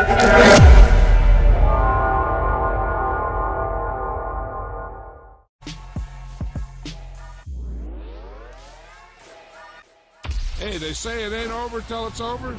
Hey, they say it ain't over till it's over.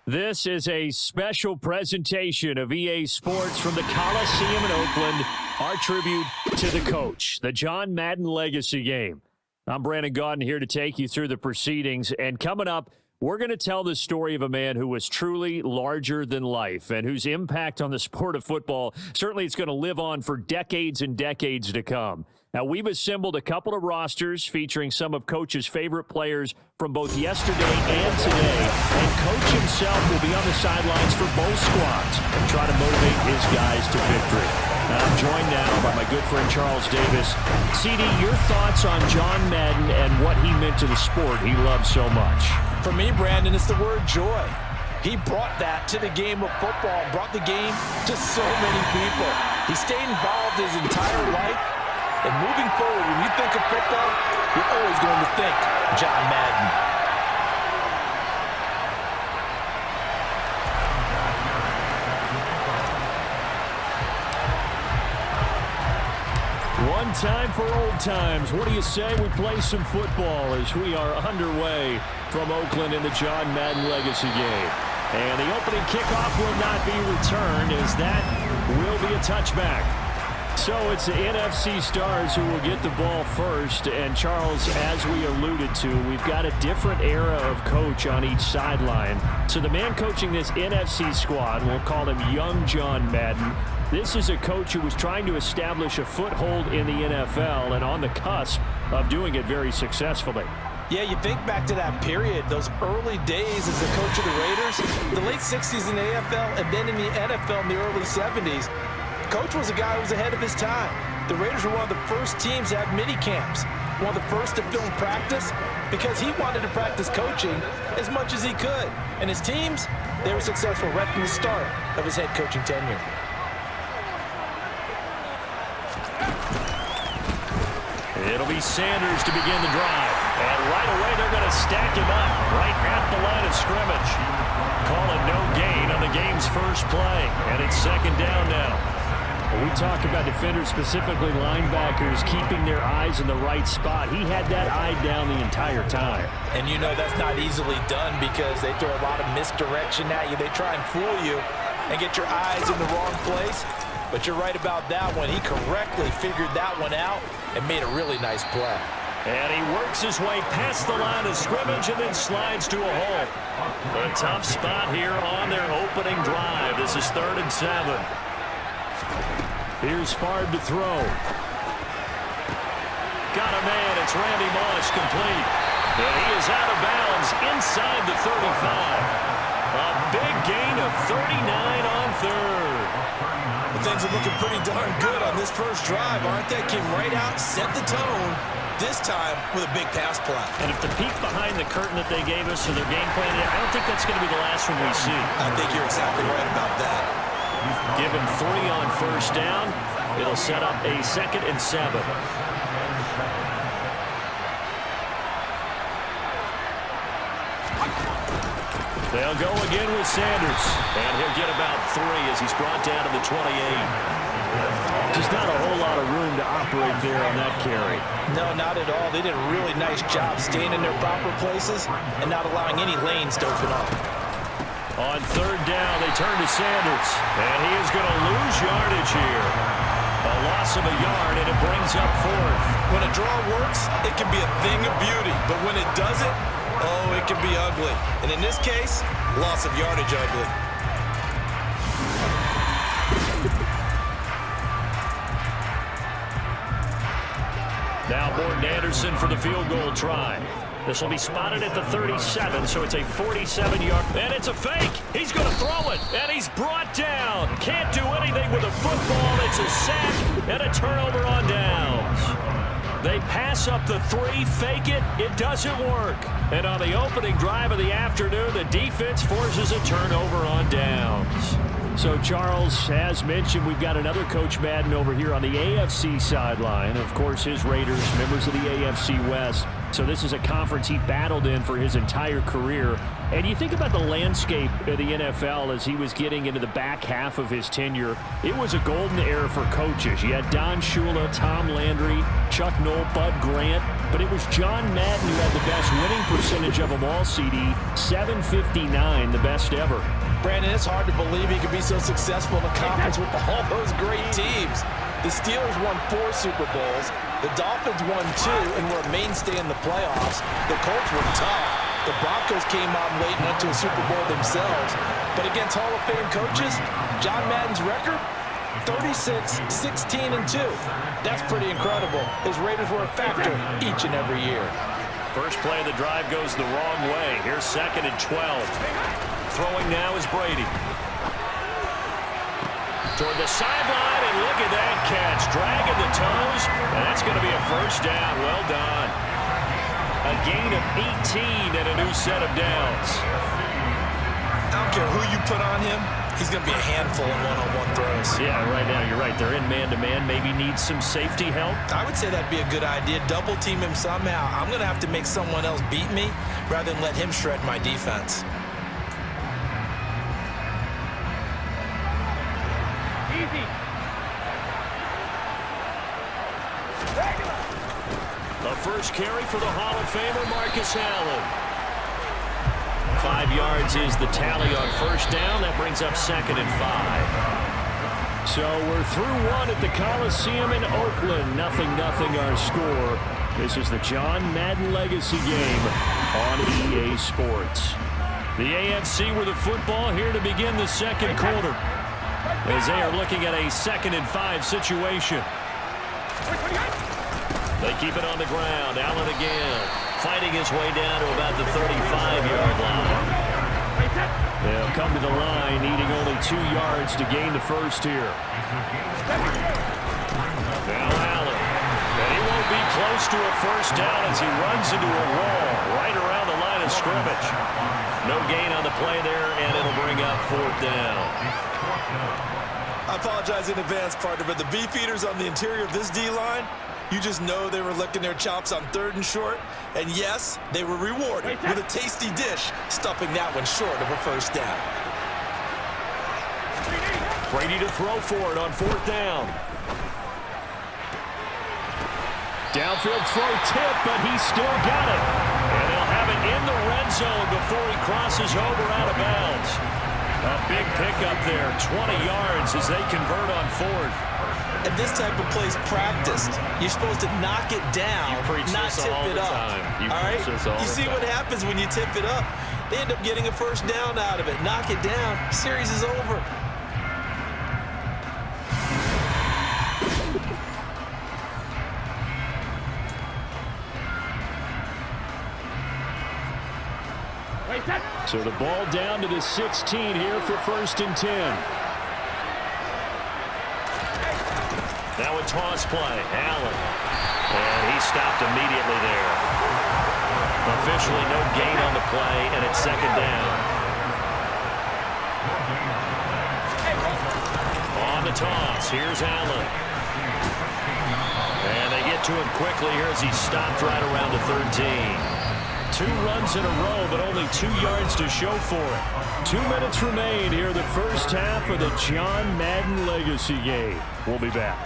This is a special presentation of EA Sports from the Coliseum in Oakland, our tribute to the coach, the John Madden Legacy Game. I'm Brandon Gaudin here to take you through the proceedings, and coming up, we're going to tell the story of a man who was truly larger than life and whose impact on the sport of football certainly is going to live on for decades and decades to come. Now, we've assembled a couple of rosters featuring some of Coach's favorite players from both yesterday and today, and Coach himself will be on the sidelines for both squads and try to motivate his guys to victory. And I'm joined now by my good friend Charles Davis. CD, your thoughts on John Madden and what he meant to the sport he loves so much? For me, Brandon, it's the word joy. He brought that to the game of football, brought the game to so many people. He stayed involved his entire life. And moving forward, when you think of football, you're always going to think John Madden. One time for old times. What do you say we play some football as we are underway from Oakland in the John Madden Legacy Game? And the opening kickoff will not be returned, as that will be a touchback. So it's the NFC stars who will get the ball first. And, Charles, as we alluded to, we've got a different era of coach on each sideline. So the man coaching this NFC squad, we'll call him Young John Madden. This is a coach who was trying to establish a foothold in the NFL and on the cusp of doing it very successfully. Yeah, you think back to that period, those early days as the coach of the Raiders, the late 60s in the AFL, and then in the NFL in the early 70s. Coach was a guy who was ahead of his time. The Raiders were one of the first teams to have mini camps, one of the first to film practice, because he wanted to practice coaching as much as he could. And his teams, they were successful right from the start of his head coaching tenure. It'll be Sanders to begin the drive. And right away, they're going to stack him up right at the line of scrimmage. Call it no gain on the game's first play. And it's second down now. We talk about defenders, specifically linebackers, keeping their eyes in the right spot. He had that eye down the entire time. And you know that's not easily done because they throw a lot of misdirection at you. They try and fool you and get your eyes in the wrong place. But you're right about that one. He correctly figured that one out and made a really nice play. And he works his way past the line of scrimmage and then slides to a hole. A tough spot here on their opening drive. This is 3rd and 7. Here's Favre to throw. Got a man. It's Randy Moss, complete. And he is out of bounds inside the 35. A big gain of 39 on 3rd. Well, things are looking pretty darn good on this first drive, aren't they? Came right out, set the tone, this time with a big pass play. And if the peek behind the curtain that they gave us for their game plan, I don't think that's going to be the last one we see. I think you're exactly right about that. Given 3 on first down, it'll set up a 2nd and 7. They'll go again with Sanders, and he'll get about 3 as he's brought down to the 28. Just not a whole lot of room to operate there on that carry. No, not at all. They did a really nice job staying in their proper places and not allowing any lanes to open up. On third down, they turn to Sanders. And he is going to lose yardage here. A loss of a yard, and it brings up fourth. When a draw works, it can be a thing of beauty. But when it doesn't, oh, it can be ugly. And in this case, loss of yardage ugly. Now Morton Anderson for the field goal try. This will be spotted at the 37, so it's a 47-yard. And it's a fake. He's going to throw it, and he's brought down. Can't do anything with a football. It's a sack and a turnover on downs. They pass up the 3, fake it. It doesn't work. And on the opening drive of the afternoon, the defense forces a turnover on downs. So, Charles, as mentioned, we've got another Coach Madden over here on the AFC sideline. Of course, his Raiders, members of the AFC West. So this is a conference he battled in for his entire career. And you think about the landscape of the NFL as he was getting into the back half of his tenure. It was a golden era for coaches. You had Don Shula, Tom Landry, Chuck Noll, Bud Grant. But it was John Madden who had the best winning percentage of them all, CD. 759, the best ever. Brandon, it's hard to believe he could be so successful in the conference with all those great teams. The Steelers won 4 Super Bowls. The Dolphins won 2 and were a mainstay in the playoffs. The Colts were tough. The Broncos came out late and went to a Super Bowl themselves. But against Hall of Fame coaches, John Madden's record, 36, 16, and 2. That's pretty incredible. His Raiders were a factor each and every year. First play of the drive goes the wrong way. Here's 2nd and 12. Throwing now is Brady. Toward the sideline, and look at that catch. Dragging the toes, and that's going to be a first down. Well done. A gain of 18 and a new set of downs. I don't care who you put on him. He's going to be a handful in one-on-one throws. Yeah, right now you're right. They're in man-to-man. Maybe needs some safety help. I would say that'd be a good idea. Double team him somehow. I'm going to have to make someone else beat me rather than let him shred my defense. The first carry for the Hall of Famer, Marcus Allen. 5 yards is the tally on first down. That brings up 2nd and 5. So we're through 1 at the Coliseum in Oakland. 0-0 our score. This is the John Madden Legacy game on EA Sports. The AFC with the football here to begin the second quarter, as they are looking at a 2nd and 5 situation. They keep it on the ground. Allen again, fighting his way down to about the 35-yard line. They'll come to the line, needing only 2 yards to gain the first here. Now Allen, and he won't be close to a first down as he runs into a wall right around the line of scrimmage. No gain on the play there, and it'll bring up 4th down. I apologize in advance, partner, but the beefeaters on the interior of this D-line, you just know they were licking their chops on 3rd and short. And yes, they were rewarded with a tasty dish, stuffing that one short of a first down. Brady to throw for it on 4th down. Downfield throw tip, but he still got it. And they'll have it in the red zone before he crosses over out of bounds. A big pickup there, 20 yards as they convert on 4th. And this type of play is practiced. You're supposed to knock it down, not tip it up. All right? You see what happens when you tip it up? They end up getting a first down out of it. Knock it down, series is over. So the ball down to the 16 here for 1st and 10. Now a toss play. Allen. And he stopped immediately there. Officially no gain on the play, and it's 2nd down. On the toss, here's Allen. And they get to him quickly here as he stopped right around the 13. 2 runs in a row, but only 2 yards to show for it. 2 minutes remain here, the first half of the John Madden Legacy game. We'll be back.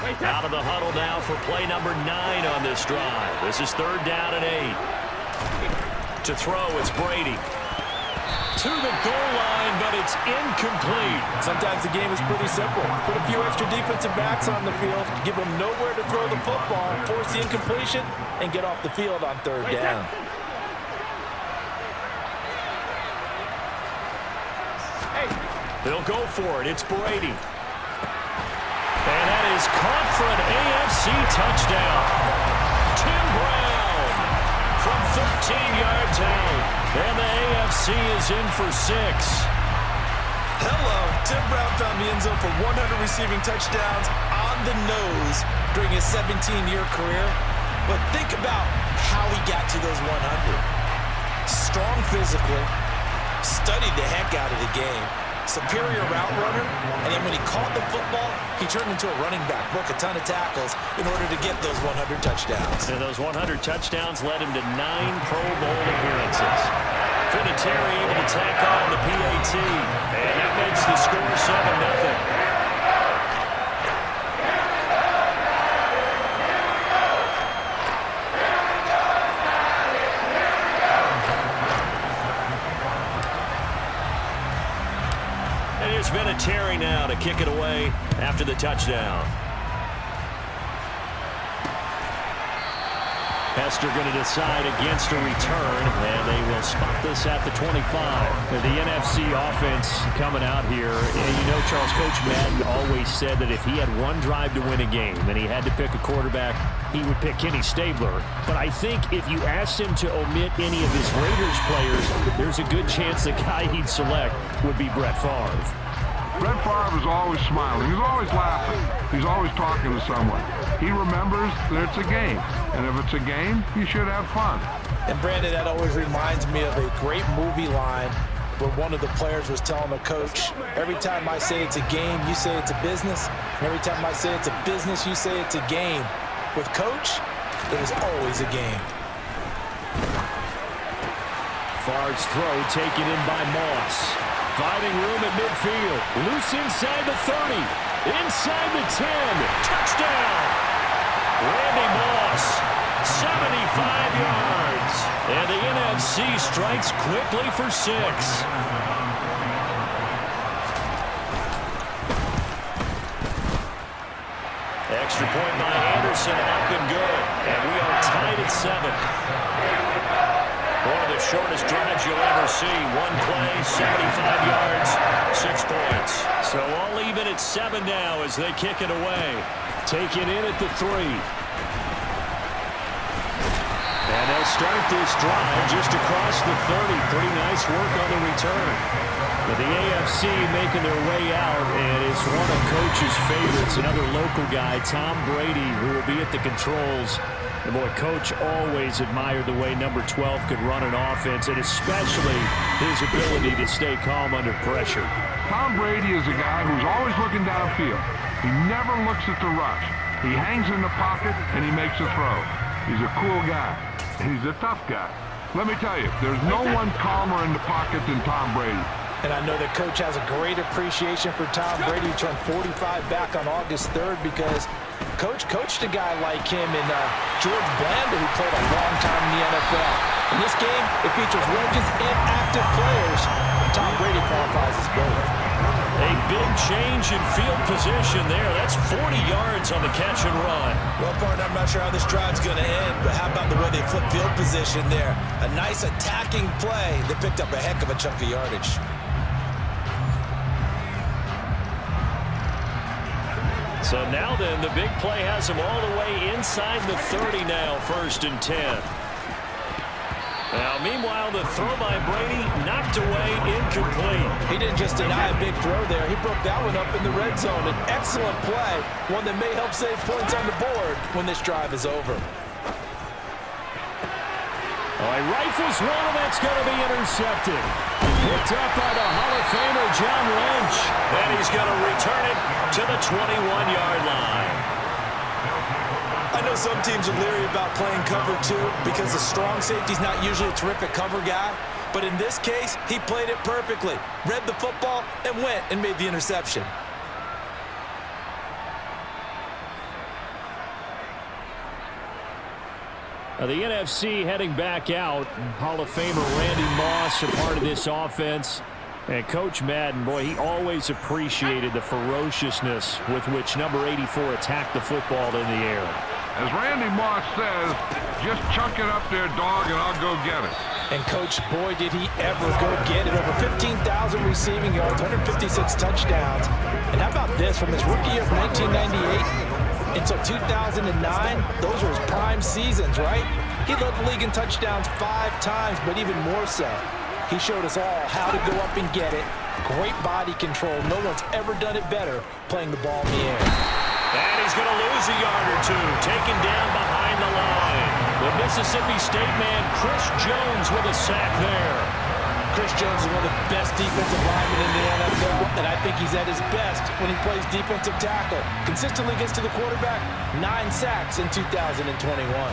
Out of the huddle now for play number 9 on this drive. This is 3rd down and 8. To throw, it's Brady. To the goal line, but it's incomplete. Sometimes the game is pretty simple. Put a few extra defensive backs on the field, give them nowhere to throw the football, force the incompletion, and get off the field on 3rd down. They'll go for it. It's Brady. And that is caught for an AFC touchdown. Tim Brown from 13 yards out. And the AFC is in for 6. Hello. Tim Brown found the end zone for 100 receiving touchdowns on the nose during his 17-year career. But think about how he got to those 100. Strong physically, studied the heck out of the game. Superior route runner, and then when he caught the football, he turned into a running back, broke a ton of tackles in order to get those 100 touchdowns. And those 100 touchdowns led him to 9 Pro Bowl appearances. Vinatieri able to tack on the PAT, and that makes the score 7-0. Here's Vinatieri now to kick it away after the touchdown. Hester going to decide against a return, and they will spot this at the 25. The NFC offense coming out here, and you know, Charles, Coach Madden always said that if he had one drive to win a game and he had to pick a quarterback, he would pick Kenny Stabler. But I think if you asked him to omit any of his Raiders players, there's a good chance the guy he'd select would be Brett Favre. Brett Favre is always smiling. He's always laughing. He's always talking to someone. He remembers that it's a game. And if it's a game, you should have fun. And Brandon, that always reminds me of a great movie line where one of the players was telling the coach, every time I say it's a game, you say it's a business. And every time I say it's a business, you say it's a game. With Coach, it was always a game. Favre's throw taken in by Moss. Finding room at midfield. Loose inside the 30. Inside the 10. Touchdown. Randy Moss. 75 yards. And the NFC strikes quickly for 6. Extra point by Anderson. Up and good. And we are tied at 7. One of the shortest drives you'll ever see. One play, 75 yards, 6 points. So all even at 7 now as they kick it away. Taken in at the 3. And they'll start this drive just across the 30. Pretty nice work on the return. But the AFC making their way out, and it's one of Coach's favorites, another local guy, Tom Brady, who will be at the controls. And boy, Coach always admired the way number 12 could run an offense, and especially his ability to stay calm under pressure. Tom Brady is a guy who's always looking downfield. He never looks at the rush. He hangs in the pocket, and he makes a throw. He's a cool guy. He's a tough guy. Let me tell you, there's no one calmer in the pocket than Tom Brady. And I know that Coach has a great appreciation for Tom Brady, who turned 45 back on August 3rd, because Coach coached a guy like him in George Blanda, who played a long time in the NFL. In this game, it features legends and active players. Tom Brady qualifies as both. A big change in field position there. That's 40 yards on the catch and run. Well, partner, I'm not sure how this drive's going to end, but how about the way they flip field position there? A nice attacking play that picked up a heck of a chunk of yardage. So now then, the big play has him all the way inside the 30 now, 1st and 10. Now, meanwhile, the throw by Brady knocked away, incomplete. He didn't just deny a big throw there. He broke that one up in the red zone. An excellent play, one that may help save points on the board when this drive is over. Oh, he rifles one, and that's going to be intercepted. Picked up by the Hall of Famer, John Lynch. And he's going to return it to the 21-yard line. I know some teams are leery about playing cover 2 because the strong safety's not usually a terrific cover guy. But in this case, he played it perfectly. Read the football and went and made the interception. The NFC heading back out. Hall of Famer Randy Moss a part of this offense. And Coach Madden, boy, he always appreciated the ferociousness with which number 84 attacked the football in the air. As Randy Moss says, just chuck it up there, dog, and I'll go get it. And, Coach, boy, did he ever go get it. Over 15,000 receiving yards, 156 touchdowns. And how about this? From his rookie year of 1998 until 2009, those were his prime seasons, right? He led the league in touchdowns 5 times, but even more so, he showed us all how to go up and get it. Great body control. No one's ever done it better playing the ball in the air. And he's going to lose a yard or two, taken down behind the line. The Mississippi State man, Chris Jones, with a sack there. Chris Jones is one of the best defensive linemen in the NFL, and I think he's at his best when he plays defensive tackle. Consistently gets to the quarterback, 9 sacks in 2021.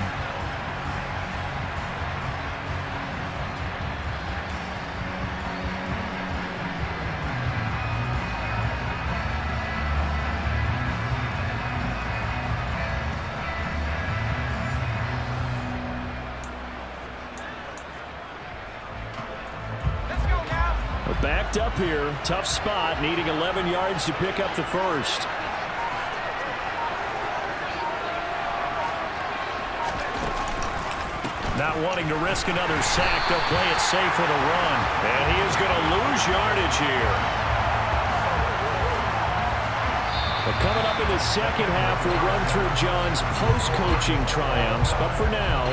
Backed up here, tough spot, needing 11 yards to pick up the first. Not wanting to risk another sack, they'll play it safe with a run. And he is going to lose yardage here. But coming up in the second half, we'll run through John's post-coaching triumphs. But for now,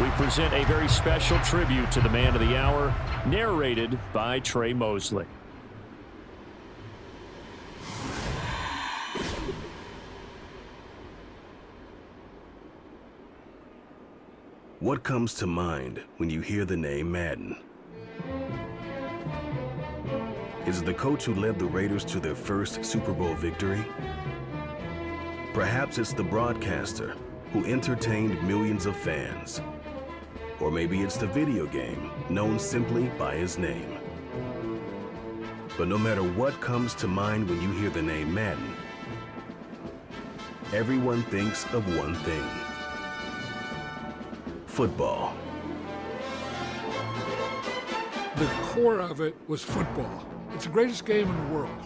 we present a very special tribute to the man of the hour, narrated by Trey Mosley. What comes to mind when you hear the name Madden? Is it the coach who led the Raiders to their first Super Bowl victory? Perhaps it's the broadcaster who entertained millions of fans. Or maybe it's the video game known simply by his name. But no matter what comes to mind when you hear the name Madden, everyone thinks of one thing: football. The core of it was football. It's the greatest game in the world.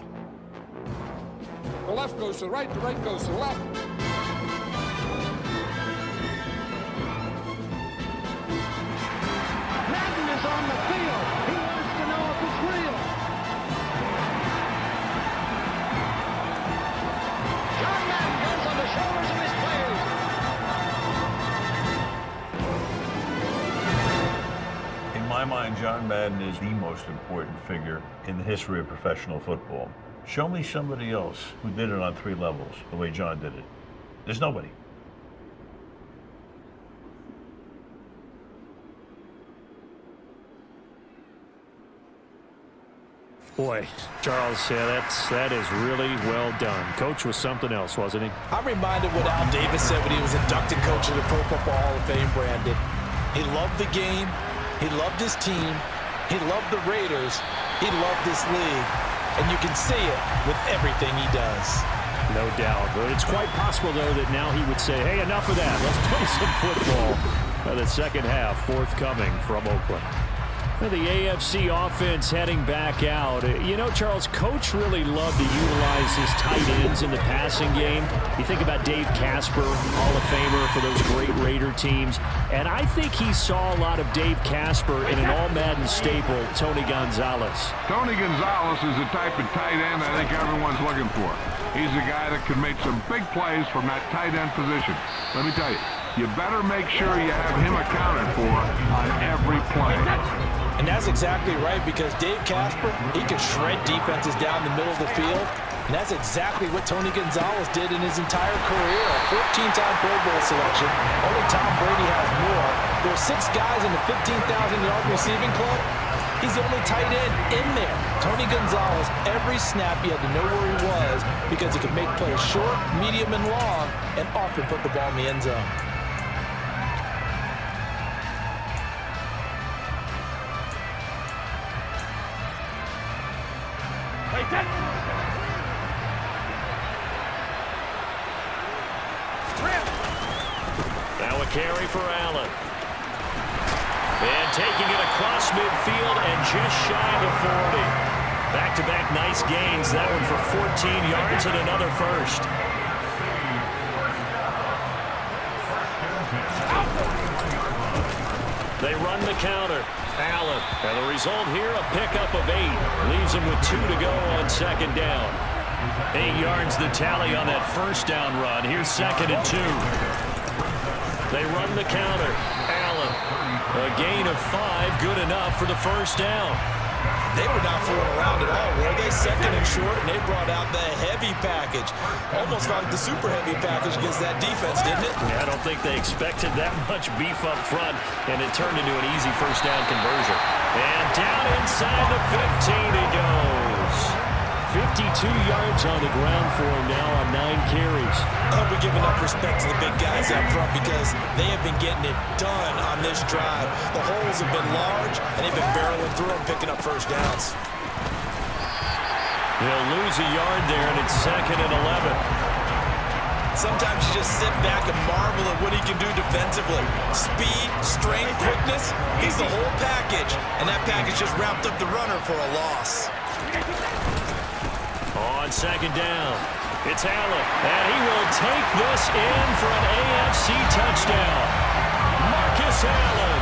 The left goes to the right goes to the left. Madden is on the field. He wants to know if it's real. John Madden goes on the shoulders of his players. In my mind, John Madden is the most important figure in the history of professional football. Show me somebody else who did it on 3 levels the way John did it. There's nobody. Boy, Charles, yeah, that is really well done. Coach was something else, wasn't he? I'm reminded what Al Davis said when he was inducted coach of the Pro Football Hall of Fame, Brandon. He loved the game. He loved his team. He loved the Raiders. He loved this league. And you can see it with everything he does. No doubt. But it's quite possible, though, that now he would say, hey, enough of that. Let's play some football. The second half forthcoming from Oakland. The AFC offense heading back out. You know, Charles, Coach really loved to utilize his tight ends in the passing game. You think about Dave Casper, Hall of Famer for those great Raider teams. And I think he saw a lot of Dave Casper in an all-Madden staple, Tony Gonzalez. Tony Gonzalez is the type of tight end I think everyone's looking for. He's a guy that can make some big plays from that tight end position. Let me tell you, you better make sure you have him accounted for on every play. And that's exactly right, because Dave Casper, he could shred defenses down the middle of the field. And that's exactly what Tony Gonzalez did in his entire career. A 14-time Pro Bowl selection. Only Tom Brady has more. There are 6 guys in the 15,000-yard receiving club. He's the only tight end in there. Tony Gonzalez, every snap he had to know where he was because he could make plays short, medium, and long, and often put the ball in the end zone. Now a carry for Allen. And taking it across midfield and just shy of 40. Back-to-back nice gains. That one for 14 yards and another first. They run the counter. Allen. And the result here, a pickup of 8. Leaves him with 2 to go on second down. 8 yards the tally on that first down run. Here's 2nd and 2. They run the counter. Allen. A gain of 5, good enough for the first down. They were not fooling around at all, were they? 2nd and short, and they brought out the heavy package. Almost like the super heavy package against that defense, didn't it? Yeah, I don't think they expected that much beef up front, and it turned into an easy first down conversion. And down inside the 15 he goes. 52 yards on the ground for him now on 9 carries. I'll be giving up respect to the big guys up front because they have been getting it done on this drive. The holes have been large, and they've been barreling through them, picking up first downs. He'll lose a yard there, and it's 2nd and 11. Sometimes you just sit back and marvel at what he can do defensively. Speed, strength, quickness, he's the whole package. And that package just wrapped up the runner for a loss. On second down, it's Allen, and he will take this in for an AFC touchdown. Marcus Allen,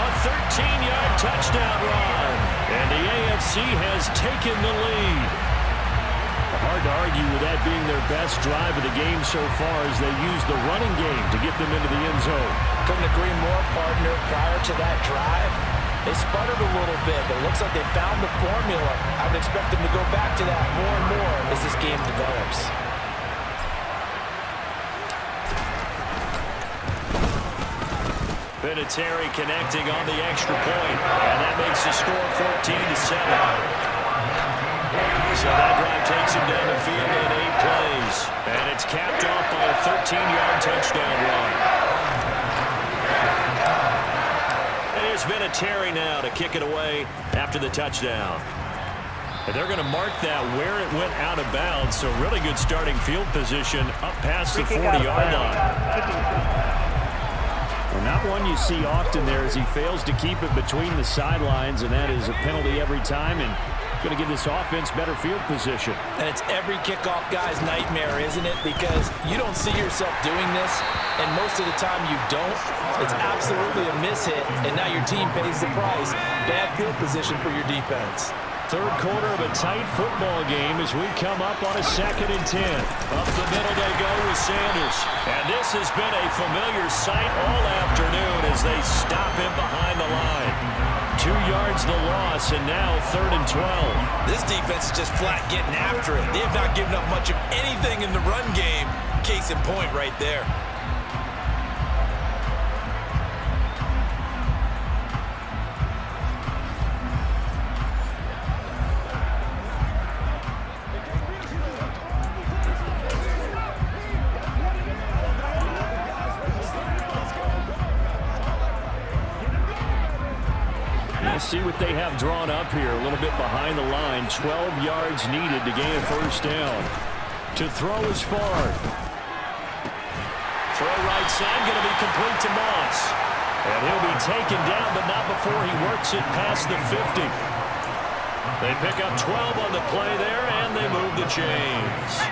a 13-yard touchdown run, and the AFC has taken the lead. Hard to argue with that being their best drive of the game so far as they use the running game to get them into the end zone. Couldn't agree more, partner. Prior to that drive, they sputtered a little bit, but it looks like they found the formula. I would expect them to go back to that more and more as this game develops. Vinatieri connecting on the extra point, and that makes the score 14-7. So that drive takes him down the field in 8 plays, and it's capped off by a 13-yard touchdown run. Here's Vinatieri now to kick it away after the touchdown. And they're going to mark that where it went out of bounds, so really good starting field position up past the 40-yard line. Well, not one you see often there as he fails to keep it between the sidelines, and that is a penalty every time, and going to give this offense better field position. And it's every kickoff guy's nightmare, isn't it? Because you don't see yourself doing this, and most of the time you don't. It's absolutely a mishit, and now your team pays the price. Bad field position for your defense. Third quarter of a tight football game as we come up on a 2nd and 10. Up the middle they go with Sanders. And this has been a familiar sight all afternoon as they stop him behind the line. 2 yards the loss, and now 3rd and 12. This defense is just flat getting after it. They have not given up much of anything in the run game. Case in point right there. See what they have drawn up here. A little bit behind the line. 12 yards needed to gain a first down. To throw is Favre. Throw right side, going to be complete to Moss. And he'll be taken down, but not before he works it past the 50. They pick up 12 on the play there, and they move the chains.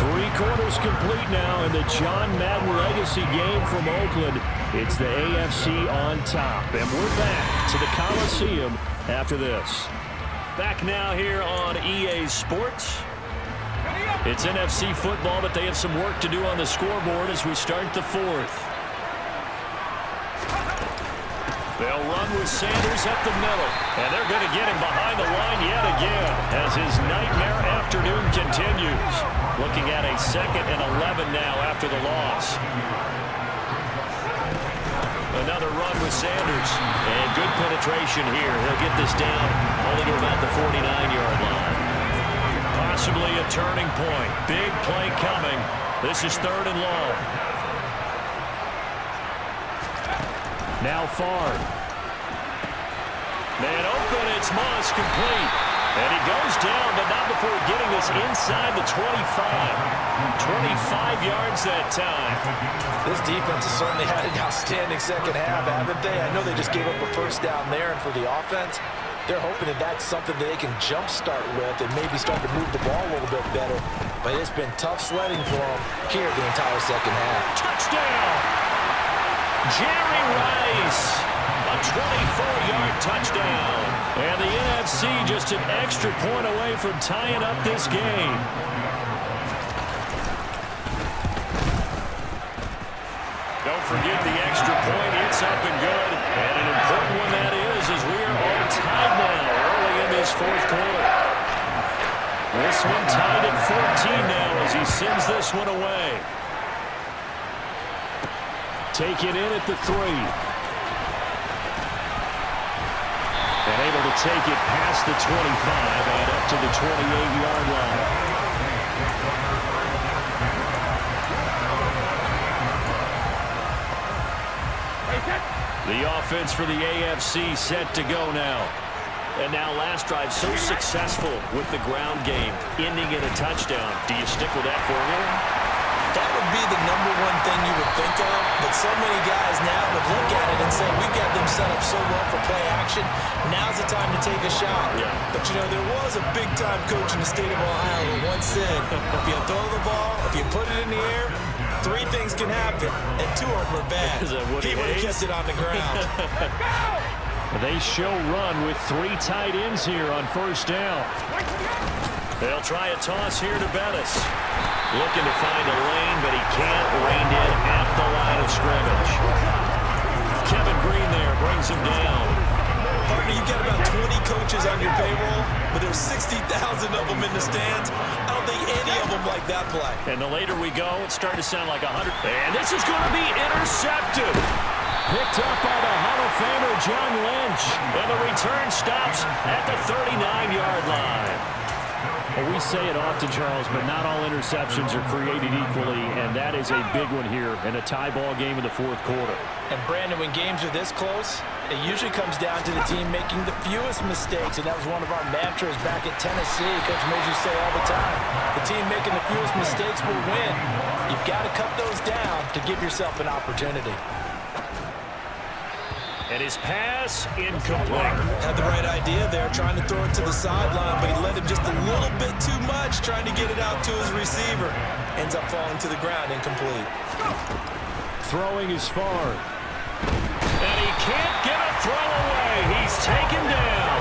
Three quarters complete now in the John Madden Legacy game from Oakland. It's the AFC on top, and we're back to the Coliseum after this. Back now here on EA Sports. It's NFC football, but they have some work to do on the scoreboard as we start the 4th. They'll run with Sanders up the middle, and they're going to get him behind the line yet again as his nightmare afternoon continues. Looking at a 2nd and 11 now after the loss. Another run with Sanders, and good penetration here. He'll get this down only to about the 49-yard line. Possibly a turning point. Big play coming. This is 3rd and long. Now Favre. Man open, it's Moss complete. And he goes down, but not before getting this inside the 25. 25 yards that time. This defense has certainly had an outstanding second half, haven't they? I know they just gave up a first down there, and for the offense, they're hoping that that's something that they can jumpstart with and maybe start to move the ball a little bit better. But it's been tough sledding for them here the entire second half. Touchdown! Jerry Rice, a 24-yard touchdown. And the NFC just an extra point away from tying up this game. Don't forget the extra point. It's up and good. And an important one that is, as we are all tied now early in this fourth quarter. This one tied at 14 now as he sends this one away. Taken in at the 3. And able to take it past the 25 and up to the 28-yard line. The offense for the AFC set to go now. And now last drive so successful with the ground game, ending in a touchdown. Do you stick with that formula? That would be the number one thing you would think of, but so many guys now would look at it and say, we've got them set up so well for play action, now's the time to take a shot. Yeah. But, you know, there was a big-time coach in the state of Ohio who once said, if you throw the ball, if you put it in the air, 3 things can happen, and 2 of them are bad. Is that Woody He would have Hayes? kept it on the ground. They show run with 3 tight ends here on first down. They'll try a toss here to Bettis. Looking to find a lane, but he can't. Reined in at the line of scrimmage. Kevin Green there brings him down. Partner, you've got about 20 coaches on your payroll, but there's 60,000 of them in the stands. I don't think any of them like that play. And the later we go, it's starting to sound like 100. And this is going to be intercepted. Picked up by the Hall of Famer John Lynch. And the return stops at the 39-yard line. Well, we say it often, Charles, but not all interceptions are created equally, and that is a big one here in a tie ball game in the fourth quarter. And, Brandon, when games are this close, it usually comes down to the team making the fewest mistakes, and that was one of our mantras back at Tennessee. Coach Major say all the time, the team making the fewest mistakes will win. You've got to cut those down to give yourself an opportunity. And his pass incomplete. Had the right idea there, trying to throw it to the sideline, but he let him just a little bit too much, trying to get it out to his receiver. Ends up falling to the ground, incomplete. Throwing is far. And he can't get a throw away. He's taken down.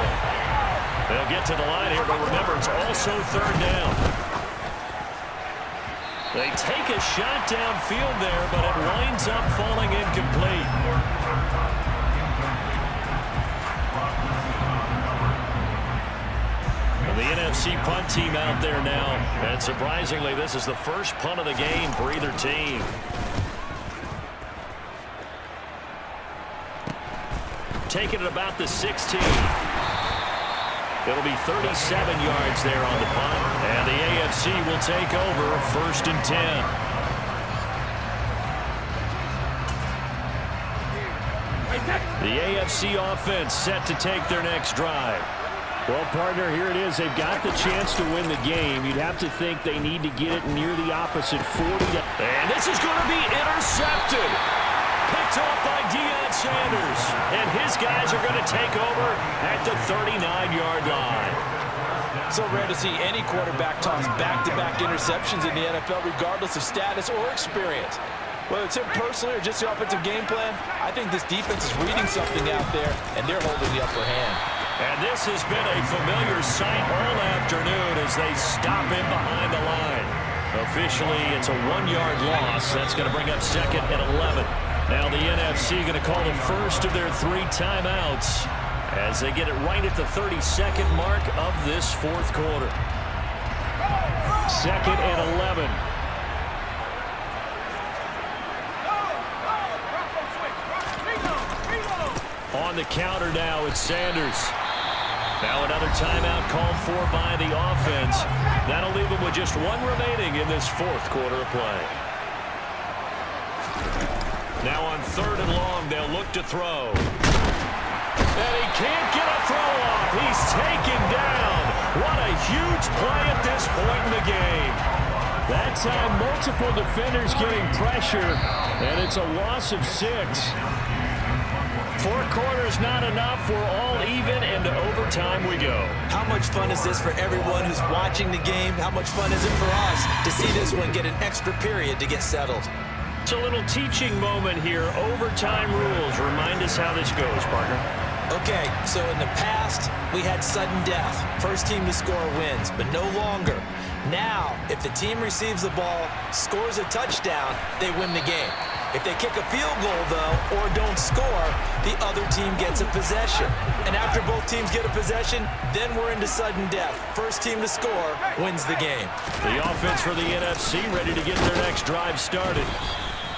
They'll get to the line here, but remember, it's also third down. They take a shot downfield there, but it winds up falling incomplete. The NFC punt team out there now. And surprisingly, this is the first punt of the game for either team. Taking it about the 16. It'll be 37 yards there on the punt. And the AFC will take over first and 10. The AFC offense set to take their next drive. Well, partner, here it is. They've got the chance to win the game. You'd have to think they need to get it near the opposite 40. And this is going to be intercepted. Picked off by Deion Sanders. And his guys are going to take over at the 39-yard line. So rare to see any quarterback toss back-to-back interceptions in the NFL, regardless of status or experience. Whether it's him personally or just the offensive game plan, I think this defense is reading something out there, and they're holding the upper hand. And this has been a familiar sight all afternoon as they stop him behind the line. Officially, it's a 1-yard loss. That's going to bring up second and 11. Now the NFC going to call the first of their 3 timeouts as they get it right at the 32nd mark of this fourth quarter. Second and 11. On the counter now, it's Sanders. Now another timeout called for by the offense. That'll leave them with just 1 remaining in this fourth quarter of play. Now on third and long, they'll look to throw. And he can't get a throw off. He's taken down. huge play at this point in the game. That time, multiple defenders getting pressure, and it's a loss of 6. 4 quarters not enough. We're all even, and to overtime we go. How much fun is this for everyone who's watching the game? How much fun is it for us to see this one get an extra period to get settled? It's a little teaching moment here. Overtime rules. Remind us how this goes, partner. Okay, so in the past, we had sudden death. First team to score wins, but no longer. Now, if the team receives the ball, scores a touchdown, they win the game. If they kick a field goal, though, or don't score, the other team gets a possession. And after both teams get a possession, then we're into sudden death. First team to score wins the game. The offense for the NFC ready to get their next drive started.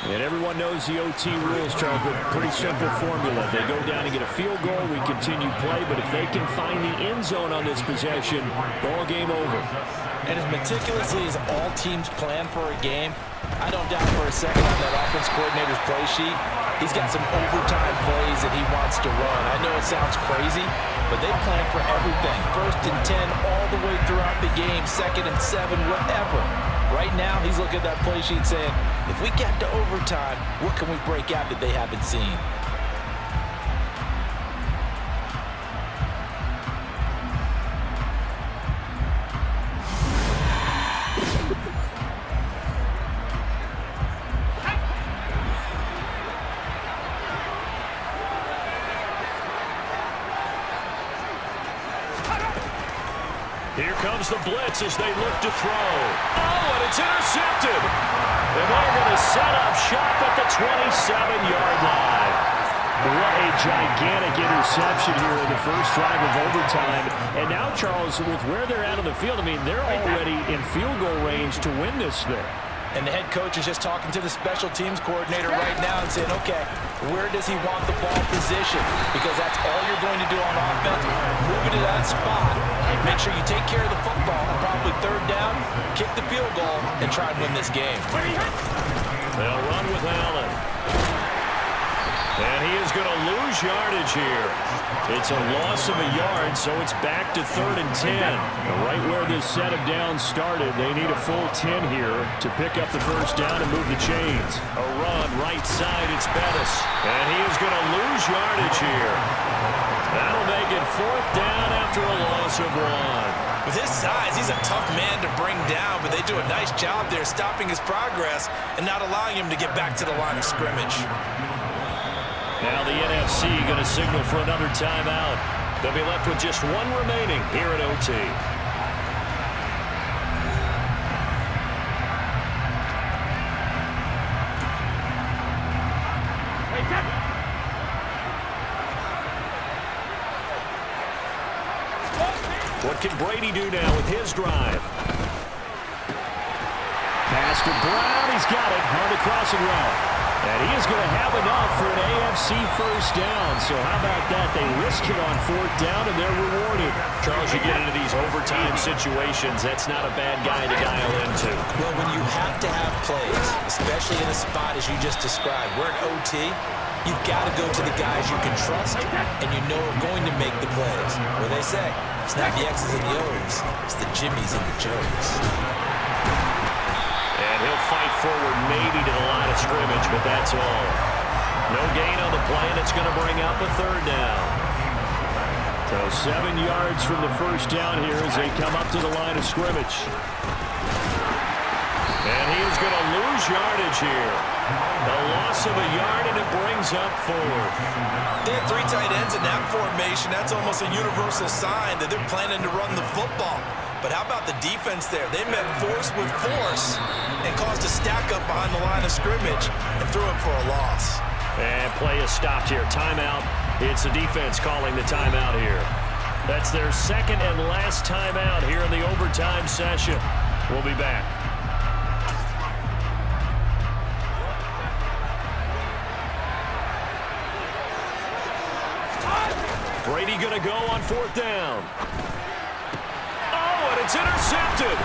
And everyone knows the OT rules, Charles, but pretty simple formula. They go down and get a field goal, we continue play, but if they can find the end zone on this possession, ball game over. And as meticulously as all teams plan for a game, I don't doubt for a second on that offense coordinator's play sheet, he's got some overtime plays that he wants to run. I know it sounds crazy, but they plan for everything. 1st and 10 all the way throughout the game, 2nd and 7, whatever. Right now, he's looking at that play sheet saying, if we get to overtime, what can we break out that they haven't seen? Here comes the blitz as they look to throw. Oh, and it's intercepted. And they're going to set up shop at the 27-yard line. What a gigantic interception here in the first drive of overtime. And now, Charles, with where they're at on the field, I mean, they're already in field goal range to win this thing. And the head coach is just talking to the special teams coordinator right now and saying, okay, where does he want the ball positioned? Because that's all you're going to do on offense. Move it to that spot. Make sure you take care of the football and probably 3rd down, kick the field goal, and try and win this game. They'll run with Allen. And he is going to lose yardage here. It's a loss of a yard, so it's back to 3rd and 10. Right where this set of downs started, they need a full 10 here to pick up the first down and move the chains. A run right side, it's Bettis. And he is going to lose yardage here. That'll make it 4th down after a loss of 1. With his size, he's a tough man to bring down, but they do a nice job there stopping his progress and not allowing him to get back to the line of scrimmage. Now the NFC going to signal for another timeout. They'll be left with just 1 remaining here at OT. What can Brady do now with his drive? Pass to Brown. He's got it on the crossing route. And he is going to have enough for an AFC first down. So how about that? They risk it on 4th down, and they're rewarded. Charles, you get into these overtime situations, that's not a bad guy to dial into. Well, when you have to have plays, especially in a spot as you just described, we're in OT, you've got to go to the guys you can trust and you know are going to make the plays. What they say, it's not the X's and the O's, it's the Jimmies and the Joes. And he'll fight forward maybe to the line of scrimmage, but that's all. No gain on the play, and it's going to bring up a 3rd down. So 7 yards from the first down here as they come up to the line of scrimmage. And he is going to lose yardage here. A loss of a yard, and it brings up 4th. They have 3 tight ends in that formation. That's almost a universal sign that they're planning to run the football. But how about the defense there? They met force with force and caused a stack up behind the line of scrimmage and threw it for a loss. And play is stopped here. Timeout. It's the defense calling the timeout here. That's their 2nd and last timeout here in the overtime session. We'll be back. Brady going to go on 4th down. Oh, and it's intercepted.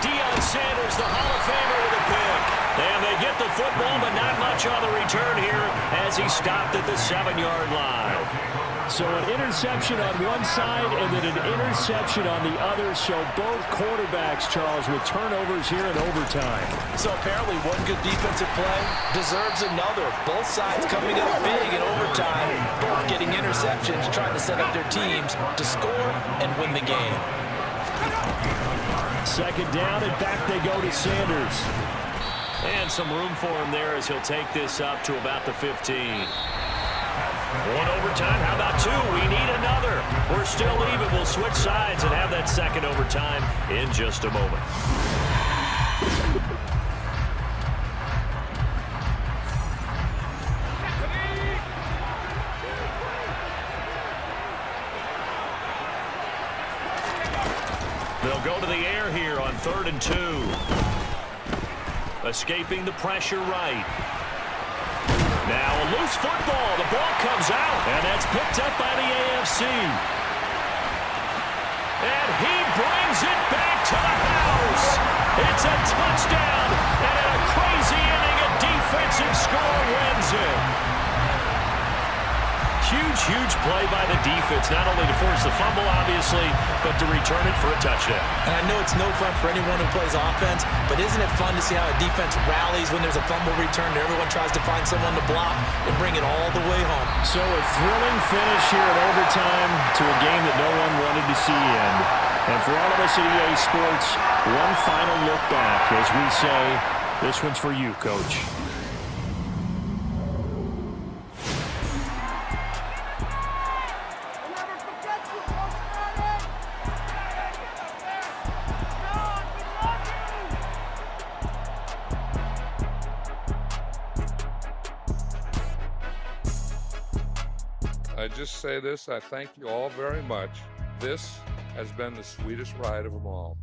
Deion Sanders, the Hall of Famer, with a pick. And they get the football, but not much on the return here as he stopped at the 7-yard line. So an interception on one side and then an interception on the other. So both quarterbacks, Charles, with turnovers here in overtime. So apparently one good defensive play deserves another. Both sides coming up big in overtime, both getting interceptions, trying to set up their teams to score and win the game. Second down, and back they go to Sanders. And some room for him there as he'll take this up to about the 15. One overtime. How about two? We need another. We're still even. We'll switch sides and have that second overtime in just a moment. They'll go to the air here on 3rd and 2. Escaping the pressure right. Now a loose football. The ball comes out. And that's picked up by the AFC. And he brings it back to the house. It's a touchdown. And in a crazy inning, a defensive score wins it. Huge play by the defense, not only to force the fumble, obviously, but to return it for a touchdown. And I know it's no fun for anyone who plays offense, but isn't it fun to see how a defense rallies when there's a fumble return and everyone tries to find someone to block and bring it all the way home? So a thrilling finish here in overtime to a game that no one wanted to see end. And for all of us at EA Sports, one final look back as we say, this one's for you, Coach. I just say this, I thank you all very much. This has been the sweetest ride of them all.